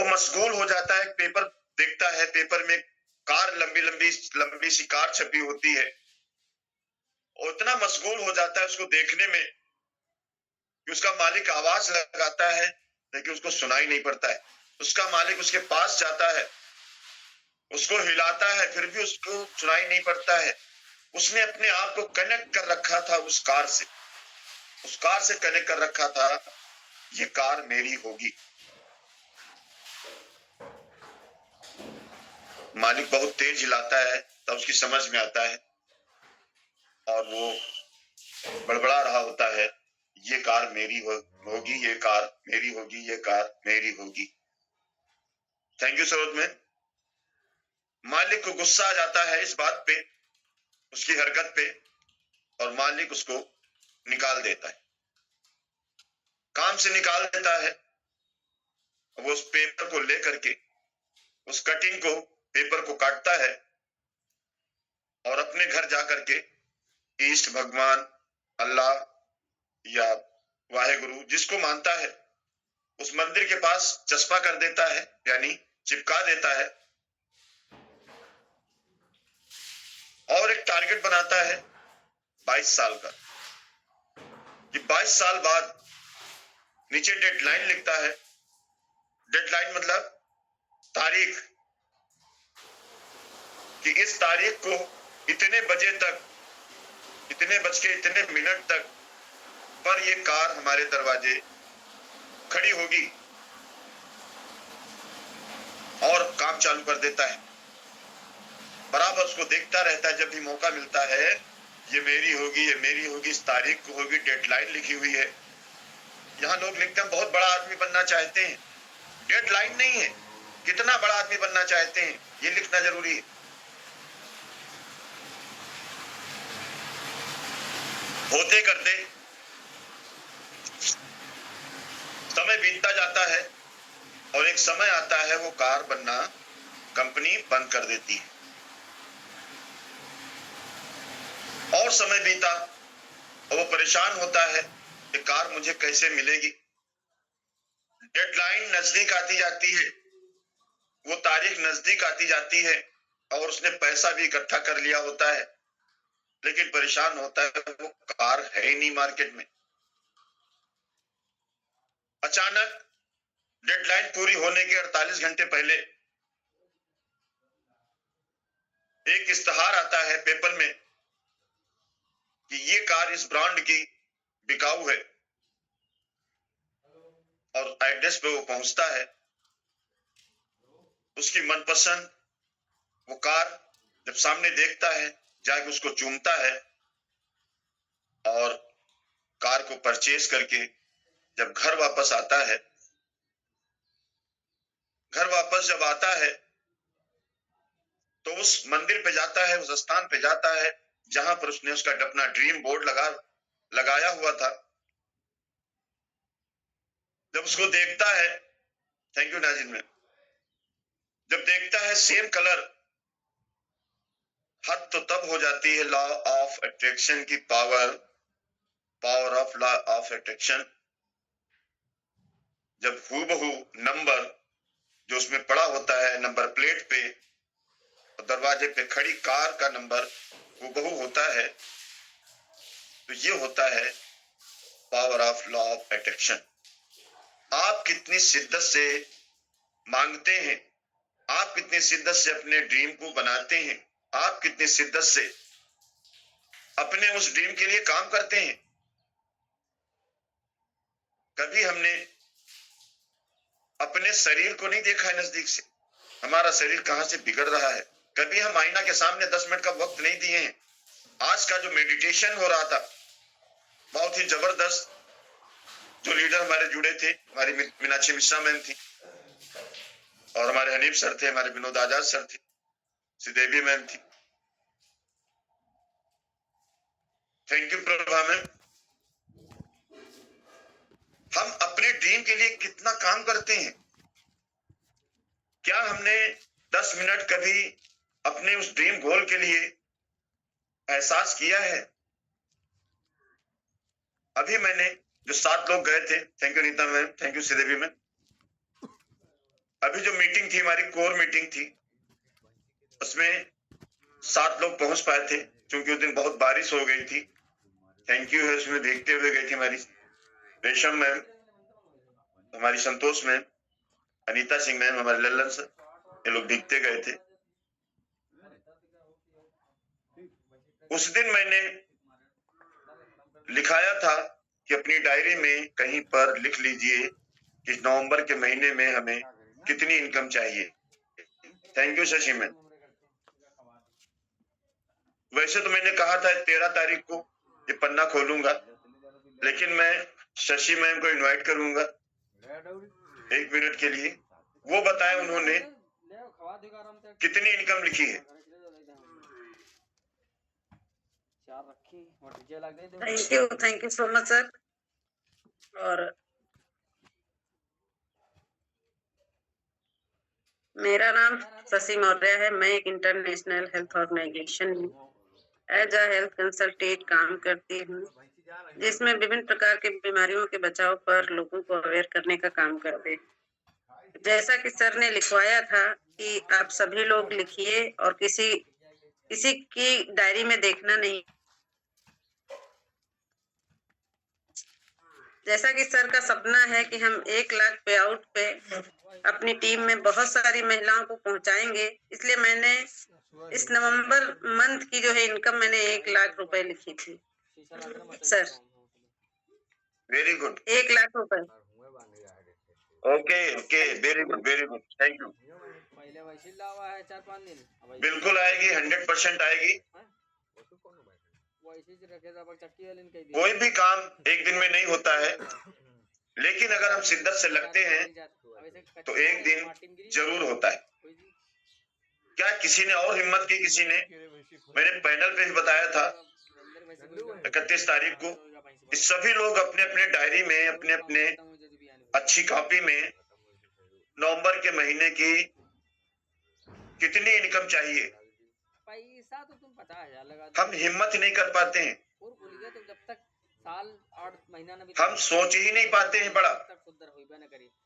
मशगूल हो जाता है, पेपर देखता है, पेपर में कार लंबी सी कार छपी होती है, और इतना मशगूल हो जाता है उसको देखने में कि उसका मालिक आवाज लगाता है लेकिन उसको सुनाई नहीं पड़ता है। उसका मालिक उसके पास जाता है, उसको हिलाता है, फिर भी उसको सुनाई नहीं पड़ता है। उसने अपने आप को कनेक्ट कर रखा था उस कार से कनेक्ट कर रखा था, ये कार मेरी होगी। मालिक बहुत तेज हिलाता है, तब उसकी समझ में आता है और वो बड़बड़ा रहा होता है, ये कार मेरी होगी, ये कार मेरी होगी, ये कार मेरी होगी। थैंक यू सरोज में। मालिक को गुस्सा आ जाता है इस बात पे, उसकी हरकत पे, और मालिक उसको निकाल देता है, काम से निकाल देता है। वो उस पेपर को लेकर के, उस कटिंग को, पेपर को काटता है और अपने घर जाकर के ईष्ट भगवान, अल्लाह या वाहेगुरु जिसको मानता है, उस मंदिर के पास चस्पा कर देता है, यानी चिपका देता है, और एक टारगेट बनाता है 22 साल का, कि 22 साल बाद नीचे डेडलाइन लिखता है। डेडलाइन मतलब तारीख, कि इस तारीख को इतने बजे तक, इतने बज के इतने मिनट तक पर ये कार हमारे दरवाजे खड़ी होगी, और काम चालू कर देता है। बराबर उसको देखता रहता है, जब भी मौका मिलता है, ये मेरी होगी, ये मेरी होगी, इस तारीख को होगी, डेडलाइन लिखी हुई है। यहाँ लोग लिखते हैं बहुत बड़ा आदमी बनना चाहते हैं, डेडलाइन नहीं है, कितना बड़ा आदमी बनना चाहते हैं ये लिखना जरूरी है। होते करते समय बीतता जाता है, और एक समय आता है वो कार बनना कंपनी बंद कर देती है। और समय बीता और वो परेशान होता है कि कार मुझे कैसे मिलेगी। डेडलाइन नजदीक आती जाती है, वो तारीख नजदीक आती जाती है, और उसने पैसा भी इकट्ठा कर लिया होता है, लेकिन परेशान होता है, वो कार है ही नहीं मार्केट में। अचानक डेडलाइन पूरी होने के 48 घंटे पहले एक इश्तेहार आता है पेपर में कि ये कार इस ब्रांड की बिकाऊ है, और एड्रेस पे वो पहुंचता है। उसकी मनपसंद वो कार जब सामने देखता है, जाके उसको चूमता है, और कार को परचेज करके जब घर वापस आता है, घर वापस जब आता है तो उस मंदिर पे जाता है, उस स्थान पे जाता है जहां पर उसने उसका अपना ड्रीम बोर्ड लगाया हुआ था। जब उसको देखता है, थैंक यू नाजिन में, जब देखता है सेम कलर, हद तो तब हो जाती है लॉ ऑफ अट्रैक्शन की power of law of attraction. जब हूबहू नंबर जो उसमें पड़ा होता है नंबर प्लेट पे, दरवाजे पे खड़ी कार का नंबर हूबहू होता है, तो ये होता है power of law of attraction. आप कितनी शिद्दत से मांगते हैं, आप कितनी शिद्दत से अपने ड्रीम को बनाते हैं, आप कितनी शिद्दत से अपने उस ड्रीम के लिए काम करते हैं। कभी हमने अपने शरीर को नहीं देखा है नजदीक से, हमारा शरीर कहां से बिगड़ रहा है। कभी हम आईना के सामने 10 मिनट का वक्त नहीं दिए हैं। आज का जो मेडिटेशन हो रहा था, बहुत ही जबरदस्त, जो लीडर हमारे जुड़े थे, हमारी मीनाक्षी मिश्रा मैम थी, और हमारे हनीफ सर थे, हमारे विनोद आजाद सर थे, श्रीदेवी मैम थी, थैंक यू प्रभा मैम। हम अपने ड्रीम के लिए कितना काम करते हैं, क्या हमने 10 मिनट कभी अपने उस ड्रीम गोल के लिए एहसास किया है। अभी मैंने जो 7 लोग गए थे, thank you Neeta ma'am, thank you Sridevi ma'am, अभी जो मीटिंग थी, हमारी कोर मीटिंग थी, उसमें 7 लोग पहुंच पाए थे, क्योंकि उस दिन बहुत बारिश हो गई थी। थैंक यू है उसमें देखते हुए गई थी हमारी रेशम मैम, हमारी संतोष मैम, अनीता सिंह मैम, हमारे लल्लन सर, ये लोग देखते गए थे। उस दिन मैंने लिखाया था कि अपनी डायरी में कहीं पर लिख लीजिए कि नवंबर के महीने में हमें कितनी इनकम चाहिए। Thank you Shashi ma'am. वैसे तो मैंने कहा था 13 तारीख को ये पन्ना खोलूंगा, लेकिन मैं शशि मैम को इनवाइट करूंगा 1 मिनट के लिए, वो बताए उन्होंने कितनी इनकम लिखी है। Thank you so much sir. और मेरा नाम शशि मौर्य है। मैं एक इंटरनेशनल हेल्थ ऑर्गेनाइजेशन में एज अ हेल्थ कंसल्टेंट काम करती हूँ, जिसमें विभिन्न प्रकार की बीमारियों के बचाव पर लोगों को अवेयर करने का काम करते हैं। जैसा कि सर ने लिखवाया था कि आप सभी लोग लिखिए और किसी की डायरी में देखना नहीं। जैसा कि सर का सपना है कि हम 1 लाख पे आउट पे अपनी टीम में बहुत सारी महिलाओं को पहुंचाएंगे, इसलिए मैंने इस नवंबर मंथ की जो है इनकम मैंने 1 लाख रुपए लिखी थी सर। वेरी गुड, 1 लाख रुपए। Okay okay, very good very good, thank you. बिल्कुल आएगी, 100% आएगी। कोई भी काम एक दिन में नहीं होता है, लेकिन अगर हम शिद्दत से लगते हैं तो एक दिन जरूर होता है। क्या किसी ने और हिम्मत की? किसी ने, मैंने पैनल पे भी बताया था 31 तारीख को, इस सभी लोग अपने अपने डायरी में, अपने अपने अच्छी कॉपी में नवंबर के महीने की कितनी इनकम चाहिए, पैसा तो तुम 50,000 लगा। हम हिम्मत नहीं कर पाते हैं, और बोल गया तो जब तक साल 8 महीना न हम सोच ही नहीं पाते हैं बड़ा।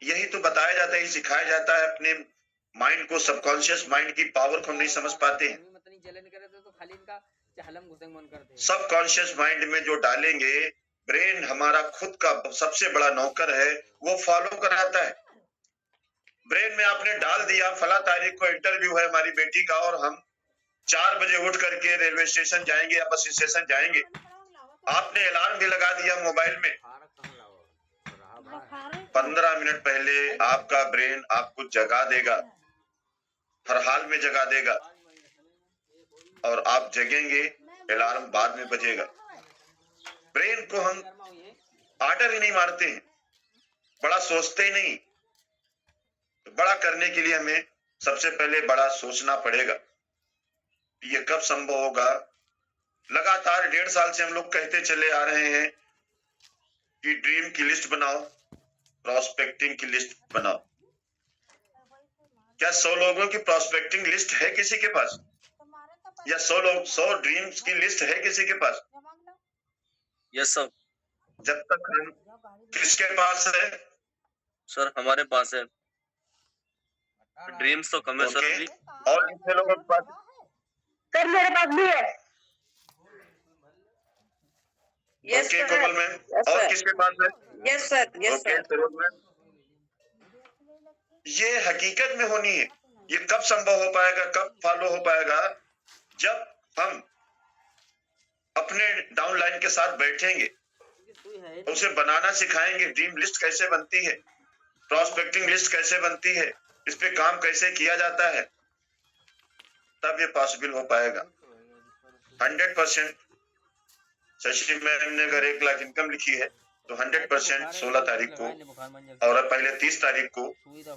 यही तो बताया जाता है, सिखाया जाता है, अपने माइंड को, सबकॉन्शियस माइंड की पावर को हम नहीं समझ पाते हैं। सबकॉन्शियस माइंड में जो डालेंगे, ब्रेन हमारा खुद का सबसे बड़ा नौकर है, वो फॉलो कराता है। ब्रेन में आपने डाल दिया फला तारीख को इंटरव्यू है हमारी बेटी का, और हम 4 बजे उठ करके रेलवे स्टेशन जाएंगे या बस स्टेशन जाएंगे। आपने अलार्म भी लगा दिया मोबाइल में, 15 मिनट पहले आपका ब्रेन आपको जगा देगा, हर हाल में जगा देगा, और आप जगेंगे, अलार्म बाद में बजेगा। ब्रेन को हम आर्डर ही नहीं मारते हैं, बड़ा सोचते ही नहीं। तो बड़ा करने के लिए हमें सबसे पहले बड़ा सोचना पड़ेगा। ये कब संभव होगा? लगातार 1.5 साल से हम लोग कहते चले आ रहे हैं कि ड्रीम की लिस्ट बनाओ, प्रॉस्पेक्टिंग की लिस्ट बनाओ। क्या 100 लोगों की प्रॉस्पेक्टिंग लिस्ट है किसी के पास? या 100 ड्रीम्स की लिस्ट है किसी के पास? Yes sir. जब तक हम, किसके पास है? सर हमारे पास है, ड्रीम्स तो कम है सर अभी। और कितने लोगों के पास? सर मेरे पास भी है। Yes okay sir. Komal ma'am, और किसके पास है? Yes sir, yes okay sir. Saroj ma'am, ये हकीकत में होनी है। ये कब संभव हो पाएगा, कब फॉलो हो पाएगा? जब हम अपने डाउनलाइन के साथ बैठेंगे, उसे बनाना सिखाएंगे। ड्रीम लिस्ट कैसे बनती है, प्रॉस्पेक्टिंग लिस्ट कैसे बनती है, इस पे काम कैसे किया जाता है, तब ये पॉसिबल हो पाएगा। 100% शशि मैम ने अगर 1 लाख इनकम लिखी है तो 100% 16 तारीख को, और पहले 30 तारीख को,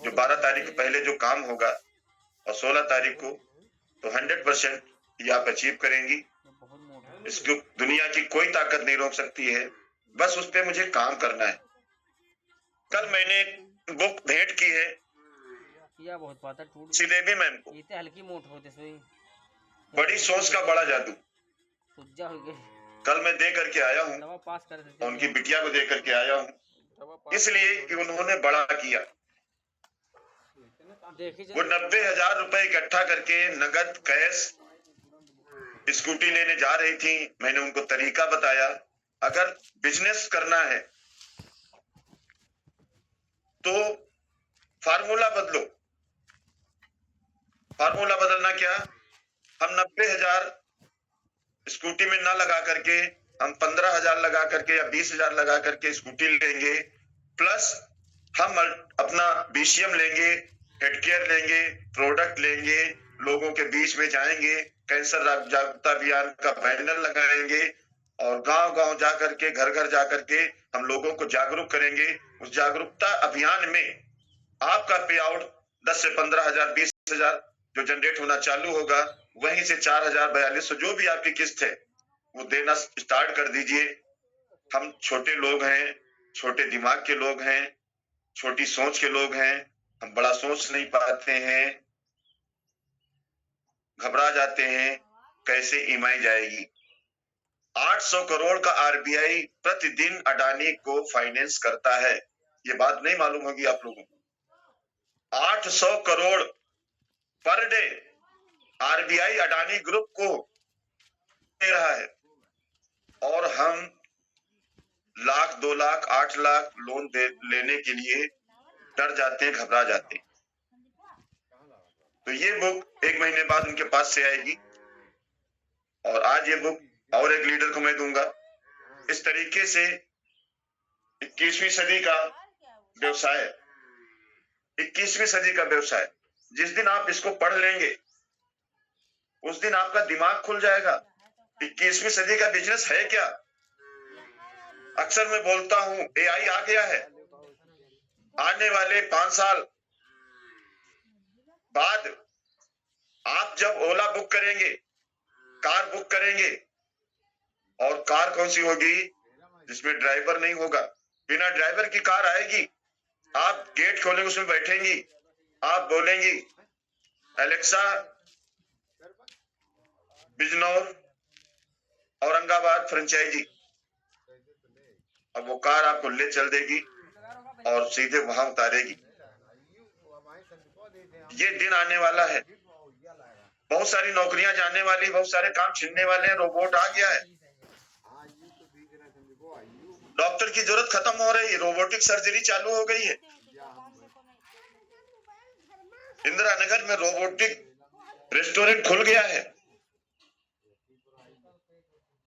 जो 12 तारीख पहले जो काम होगा, और 16 तारीख को, तो 100% ये आप अचीव करेंगी। इसको दुनिया की कोई ताकत नहीं रोक सकती है, बस उस पर मुझे काम करना है। कल मैंने एक बुक भेंट की है बहुत पाता टूट श्रीदेवी मैम को, इतने हल्की मोट होते सोई बड़ी सोच का बड़ा जादू। सुज्जा हो गए। कल मैं दे करके आया हूँ, दवा पास कर देते, उनकी बिटिया को दे करके आया हूँ, इसलिए कि उन्होंने बड़ा किया। देखी वो 90,000 रुपए इकट्ठा करके नगद कैश स्कूटी लेने जा रही थी। मैंने उनको तरीका बताया, अगर बिजनेस करना है तो फार्मूला बदलो। फार्मूला बदलना क्या? हम 90,000 स्कूटी में ना लगा करके हम 15,000 लगा करके या 20,000 लगा करके स्कूटी लेंगे, प्लस हम अपना BCM लेंगे, हेडकेयर लेंगे, प्रोडक्ट लेंगे, लोगों के बीच में जाएंगे, कैंसर जागरूकता अभियान का बैनर लगाएंगे और गांव-गांव जा करके, घर-घर जा करके हम लोगों को जागरूक करेंगे। उस जागरूकता अभियान में आपका पे आउट 10 से 15,000, 20,000 जो जनरेट होना चालू होगा, वहीं से 4,000, 4,200 जो भी आपकी किस्त है वो देना स्टार्ट कर दीजिए। हम छोटे लोग हैं, छोटे दिमाग के लोग हैं, छोटी सोच के लोग हैं, हम बड़ा सोच नहीं पाते हैं, घबरा जाते हैं, कैसे ईएमआई जाएगी। 800 करोड़ का RBI प्रतिदिन अडानी को फाइनेंस करता है, ये बात नहीं मालूम होगी आप लोगों को। 800 crore per day RBI Adani group को दे रहा है और हम लाख, 2 लाख, 8 लाख लोन लेने के लिए डर जाते हैं, घबरा जाते हैं। तो ये बुक 1 महीने बाद उनके पास से आएगी और आज ये बुक और एक लीडर को मैं दूंगा। इस तरीके से 21वीं सदी का व्यवसाय, 21वीं सदी का व्यवसाय, जिस दिन आप इसको पढ़ लेंगे उस दिन आपका दिमाग खुल जाएगा। 21वीं सदी का बिजनेस है क्या? अक्सर मैं बोलता हूं AI आ गया है, आने वाले 5 साल बाद आप जब ओला बुक करेंगे, कार बुक करेंगे, और कार कौन सी होगी? जिसमें ड्राइवर नहीं होगा, बिना ड्राइवर की कार आएगी। आप गेट खोलेंगे, उसमें बैठेंगी, आप बोलेंगी एलेक्सा बिजनौर औरंगाबाद फ्रेंचाइजी, अब वो कार आपको ले चल देगी और सीधे वहां उतारेगी। ये दिन आने वाला है, बहुत सारी नौकरियां जाने वाली, बहुत सारे काम छिनने वाले हैं, रोबोट आ गया है, डॉक्टर की जरूरत खत्म हो रही है, रोबोटिक सर्जरी चालू हो गई है। इंदिरा नगर में रोबोटिक रेस्टोरेंट खुल गया है।